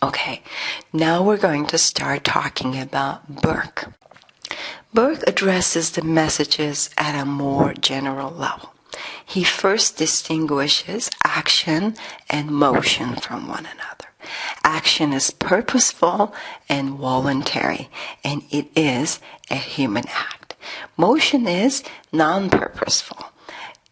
Okay, now we're going to start talking about Burke. Burke addresses the messages at a more general level. He first distinguishes action and motion from one another. Action is purposeful and voluntary, and it is a human act. Motion is non-purposeful.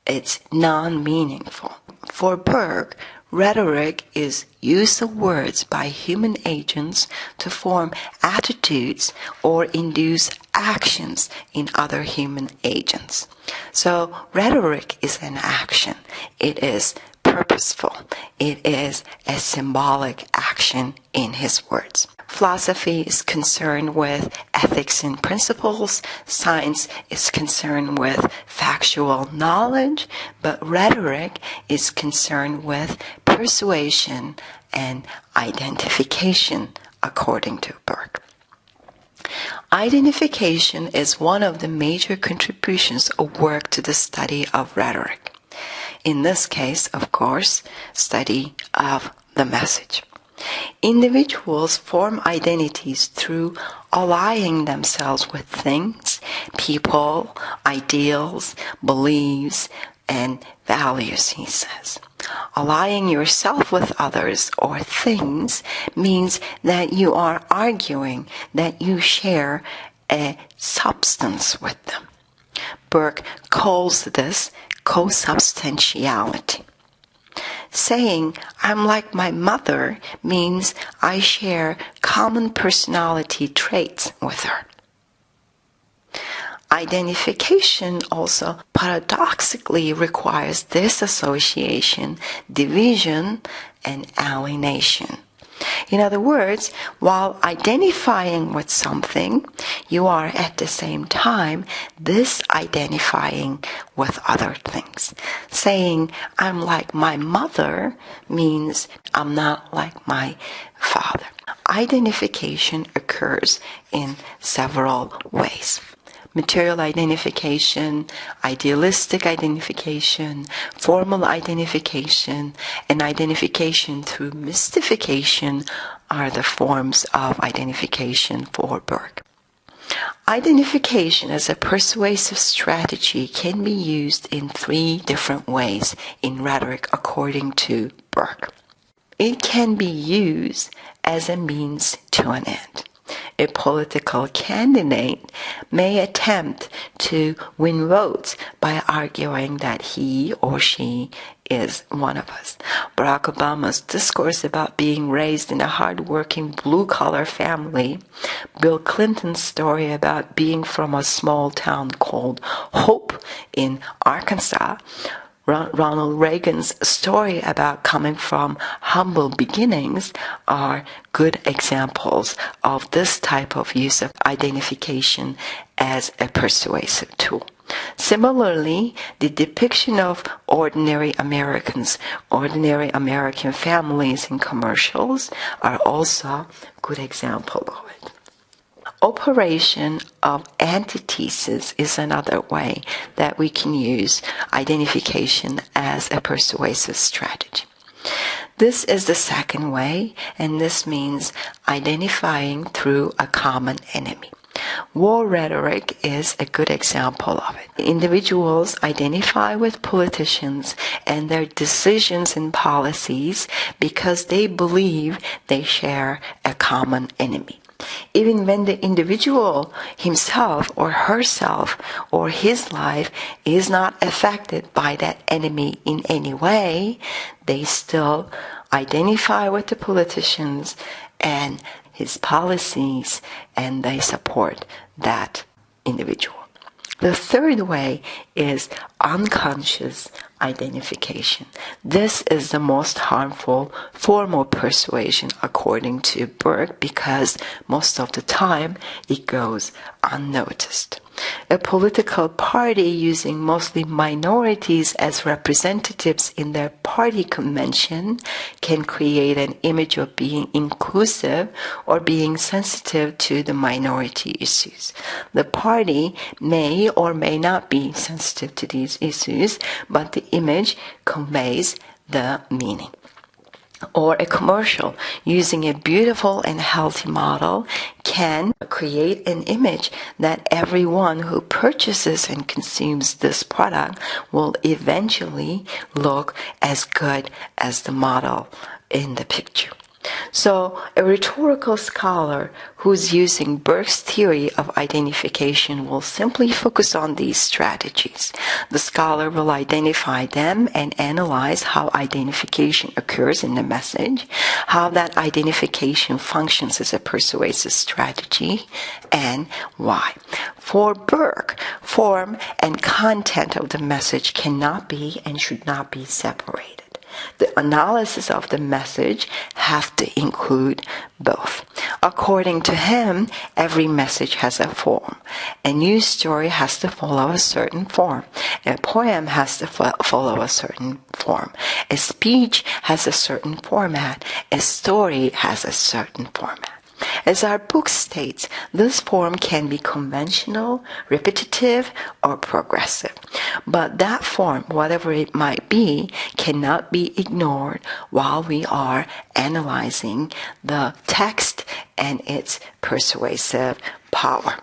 It's non-meaningful. For Burke, rhetoric is use of words by human agents to form attitudes or induce actions in other human agents. So rhetoric is an action. It is purposeful. It is a symbolic action in his words. Philosophy is concerned with ethics and principles. Science is concerned with factual knowledge. But rhetoric is concerned with persuasion and identification, according to Burke. Identification is one of the major contributions of work to the study of rhetoric. In this case, of course, study of the message. Individuals form identities through allying themselves with things, people, ideals, beliefs, and values, he says. Allying yourself with others or things means that you are arguing that you share a substance with them. Burke calls this co-substantiality. Saying, I'm like my mother, means I share common personality traits with her. Identification also paradoxically requires disassociation, division, and alienation. In other words, while identifying with something, you are at the same time disidentifying with other things. Saying, I'm like my mother means I'm not like my father. Identification occurs in several ways. Material identification, idealistic identification, formal identification, and identification through mystification are the forms of identification for Burke. Identification as a persuasive strategy can be used in 3 different ways in rhetoric according to Burke. It can be used as a means to an end. A political candidate may attempt to win votes by arguing that he or she is one of us. Barack Obama's discourse about being raised in a hard-working blue-collar family, Bill Clinton's story about being from a small town called Hope in Arkansas, Ronald Reagan's story about coming from humble beginnings are good examples of this type of use of identification as a persuasive tool. Similarly, the depiction of ordinary Americans, ordinary American families in commercials are also good example of it. Operation of antithesis is another way that we can use identification as a persuasive strategy. This is the second way, and this means identifying through a common enemy. War rhetoric is a good example of it. Individuals identify with politicians and their decisions and policies because they believe they share a common enemy. Even when the individual himself or herself or his life is not affected by that enemy in any way, they still identify with the politicians and his policies, and they support that individual. The third way is unconscious identification. This is the most harmful form of persuasion according to Burke because most of the time it goes unnoticed. A political party using mostly minorities as representatives in their party convention can create an image of being inclusive or being sensitive to the minority issues. The party may or may not be sensitive to these issues, but the image conveys the meaning. or a commercial using a beautiful and healthy model can create an image that everyone who purchases and consumes this product will eventually look as good as the model in the picture. So, a rhetorical scholar who's using Burke's theory of identification will simply focus on these strategies. The scholar will identify them and analyze how identification occurs in the message, how that identification functions as a persuasive strategy, and why. For Burke, form and content of the message cannot be and should not be separated. The analysis of the message have to include both. According to him, every message has a form. A news story has to follow a certain form. A poem has to follow a certain form. A speech has a certain format. A story has a certain format. As our book states, this form can be conventional, repetitive, or progressive. But that form, whatever it might be, cannot be ignored while we are analyzing the text and its persuasive power.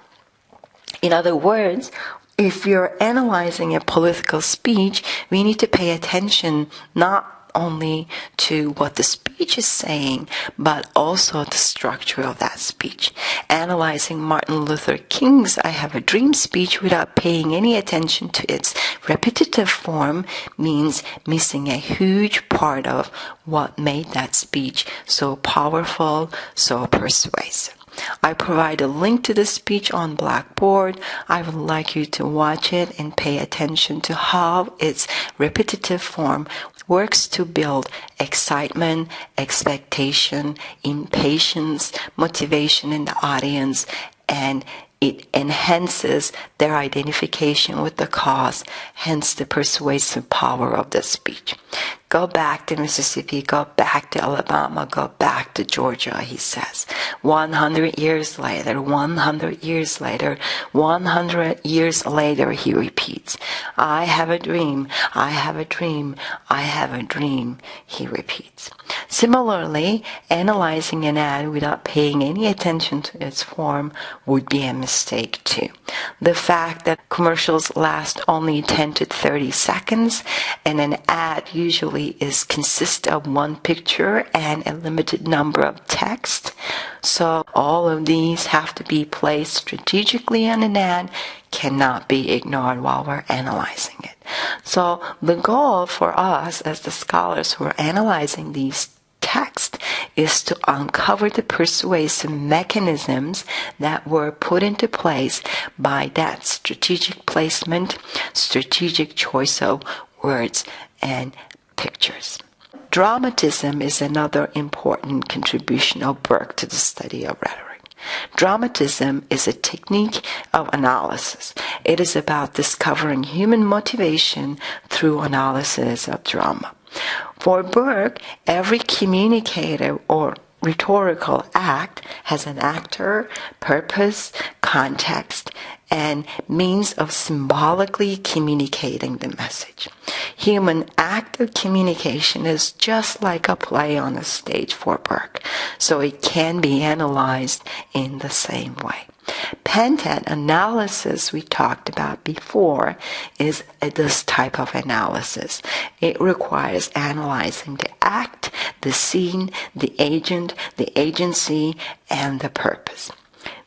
In other words, if you're analyzing a political speech, we need to pay attention not only to what the speech is saying, but also the structure of that speech. Analyzing Martin Luther King's I Have a Dream speech without paying any attention to its repetitive form means missing a huge part of what made that speech so powerful, so persuasive. I provide a link to the speech on Blackboard. I would like you to watch it and pay attention to how its repetitive form works to build excitement, expectation, impatience, motivation in the audience, and it enhances their identification with the cause, hence the persuasive power of the speech. Go back to Mississippi, go back to Alabama, go back to Georgia, he says. 100 years later, 100 years later, 100 years later, he repeats. I have a dream, I have a dream, I have a dream, he repeats. Similarly, analyzing an ad without paying any attention to its form would be a mistake too. The fact that commercials last only 10 to 30 seconds and an ad usually consists of one picture and a limited number of text. So all of these have to be placed strategically on an ad, cannot be ignored while we're analyzing it. So the goal for us as the scholars who are analyzing these texts is to uncover the persuasive mechanisms that were put into place by that strategic placement, strategic choice of words and pictures. Dramatism is another important contribution of Burke to the study of rhetoric. Dramatism is a technique of analysis. It is about discovering human motivation through analysis of drama. For Burke, every communicative or rhetorical act has an actor, purpose, context, and means of symbolically communicating the message. Human act of communication is just like a play on a stage for Burke, so it can be analyzed in the same way. Pentat analysis we talked about before is this type of analysis. It requires analyzing the act, the scene, the agent, the agency, and the purpose.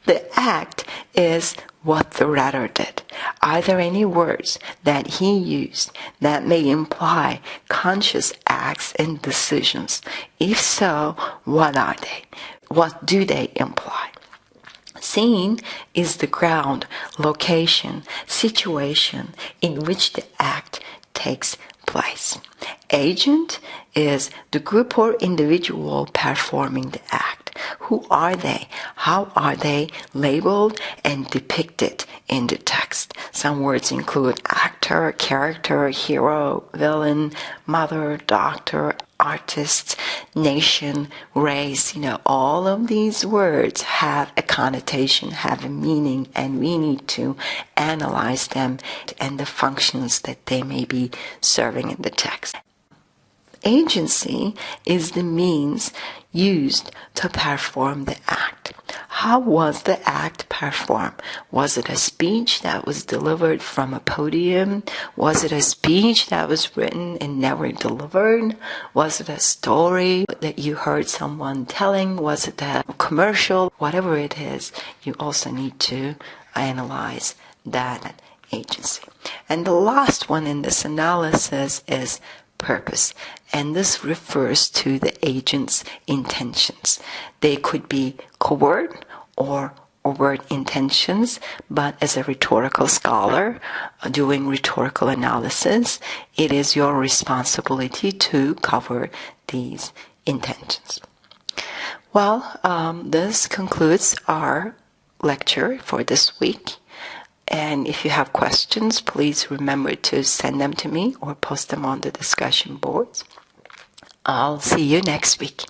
The act is what the writer did. Are there any words that he used that may imply conscious acts and decisions? If so, what are they? What do they imply? Scene is the ground, location, situation in which the act takes place. Agent is the group or individual performing the act. Who are they? How are they labeled and depicted in the text? Some words include actor, character, hero, villain, mother, doctor, artist, nation, race. All of these words have a connotation, have a meaning, and we need to analyze them and the functions that they may be serving in the text. Agency is the means used to perform the act. How was the act performed? Was it a speech that was delivered from a podium? Was it a speech that was written and never delivered? Was it a story that you heard someone telling? Was it a commercial? Whatever it is, you also need to analyze that agency. And the last one in this analysis is purpose. And this refers to the agent's intentions. They could be covert or overt intentions, but as a rhetorical scholar doing rhetorical analysis, it is your responsibility to cover these intentions. Well, this concludes our lecture for this week. And if you have questions, please remember to send them to me or post them on the discussion boards. I'll see you next week.